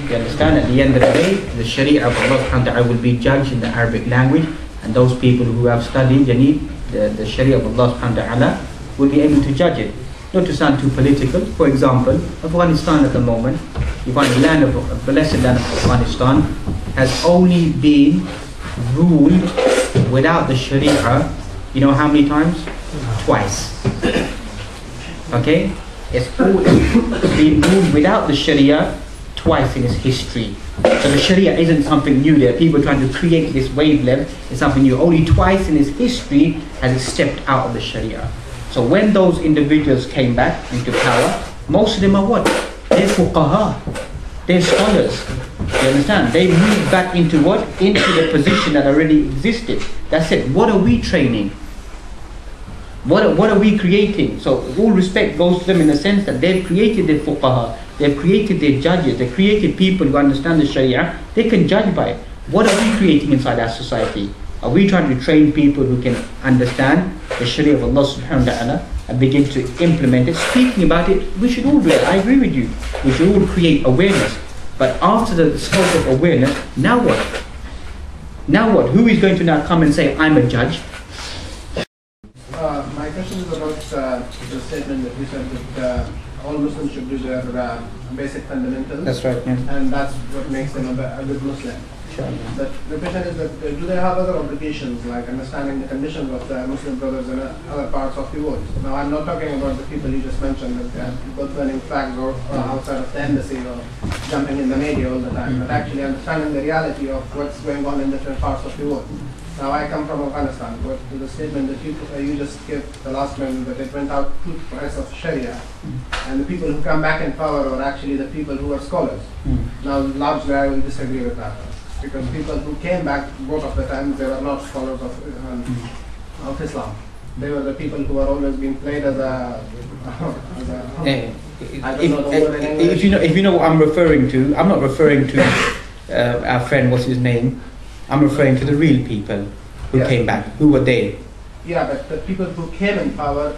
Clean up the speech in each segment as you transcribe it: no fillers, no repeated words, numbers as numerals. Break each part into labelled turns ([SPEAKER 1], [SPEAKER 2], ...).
[SPEAKER 1] You understand? At the end of the day, the Sharia of Allah subhanahu wa ta'ala will be judged in the Arabic language, and those people who have studied the Sharia of Allah subhanahu wa ta'ala will be able to judge it. Not to sound too political, for example, Afghanistan at the moment, you find the land of a blessed land of Afghanistan has only been ruled without the Sharia, you know how many times? Twice. Okay? It's been ruled without the Sharia twice in its history. So the Sharia isn't something new there. People trying to create this wavelength is something new. Only twice in its history has it stepped out of the Sharia. So when those individuals came back into power, most of them are what? They're fuqaha. They're scholars. You understand? They moved back into what? Into the position that already existed. That's it. What are we training? What are we creating? So all respect goes to them in the sense that they've created their fuqaha. They've created their judges. They've created people who understand the Sharia. They can judge by it. What are we creating inside our society? Are we trying to train people who can understand the Sharia of Allah subhanahu wa ta'ala and begin to implement it? Speaking about it, we should all do it. I agree with you. We should all create awareness. But after the scope of awareness, now what? Now what? Who is going to now come and say, I'm a judge?
[SPEAKER 2] My question is about the statement that you said that all Muslims should do their basic fundamentals.
[SPEAKER 1] That's right, yeah.
[SPEAKER 2] And that's what makes them a good Muslim. But the question is that do they have other obligations, like understanding the conditions of the Muslim brothers in other parts of the world? Now, I'm not talking about the people you just mentioned, that people burning flags or outside of the embassy or jumping in the media all the time, but actually understanding the reality of what's going on in different parts of the world. Now, I come from Afghanistan. What the statement that you just gave the last minute, that it went out to the price of Sharia, and the people who come back in power are actually the people who are scholars. Now, largely I will disagree with that. Because people who came back, both of the times, they were not scholars of Islam. They were the people who were always being played as a
[SPEAKER 1] if you know what I'm referring to, I'm not referring to our friend, what's his name? I'm referring to the real people who came back. Who were they?
[SPEAKER 2] Yeah, but the people who came in power,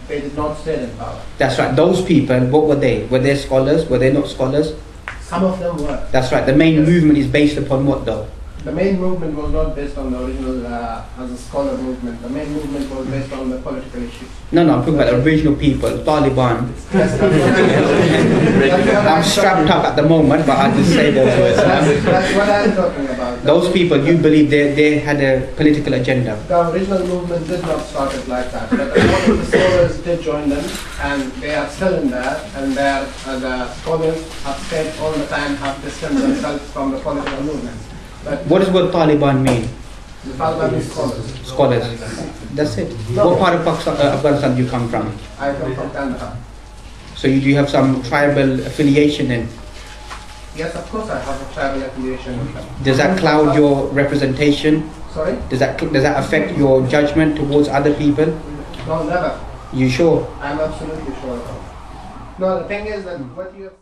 [SPEAKER 2] they did not stay in power.
[SPEAKER 1] That's right. Those people, what were they? Were they scholars? Were they not scholars?
[SPEAKER 2] Some of them were.
[SPEAKER 1] That's right. The main movement is based upon what though?
[SPEAKER 2] The main movement was not based on the original as a scholar movement. The main movement was based on the political issues.
[SPEAKER 1] No, I'm talking about the original people, Taliban. I'm strapped up at the moment, but I'll just say those words.
[SPEAKER 2] That's what I'm talking about.
[SPEAKER 1] Those people, you believe they had a political agenda?
[SPEAKER 2] The original movement did not start it like that, but a lot of the scholars did join them, and they are still in there, and the scholars have stayed all the time, have distanced themselves from the political movement. But
[SPEAKER 1] what does word Taliban mean?
[SPEAKER 2] The Taliban means scholars.
[SPEAKER 1] Scholars. That's it.
[SPEAKER 2] No.
[SPEAKER 1] What part of Afghanistan do you come from?
[SPEAKER 2] I come from Canada.
[SPEAKER 1] So you do have some tribal affiliation in?
[SPEAKER 2] Yes, of course I have a tribal affiliation.
[SPEAKER 1] Does that cloud your representation?
[SPEAKER 2] Sorry?
[SPEAKER 1] Does that affect your judgment towards other people?
[SPEAKER 2] No, never.
[SPEAKER 1] You sure?
[SPEAKER 2] I'm absolutely sure. No, the thing is that what you have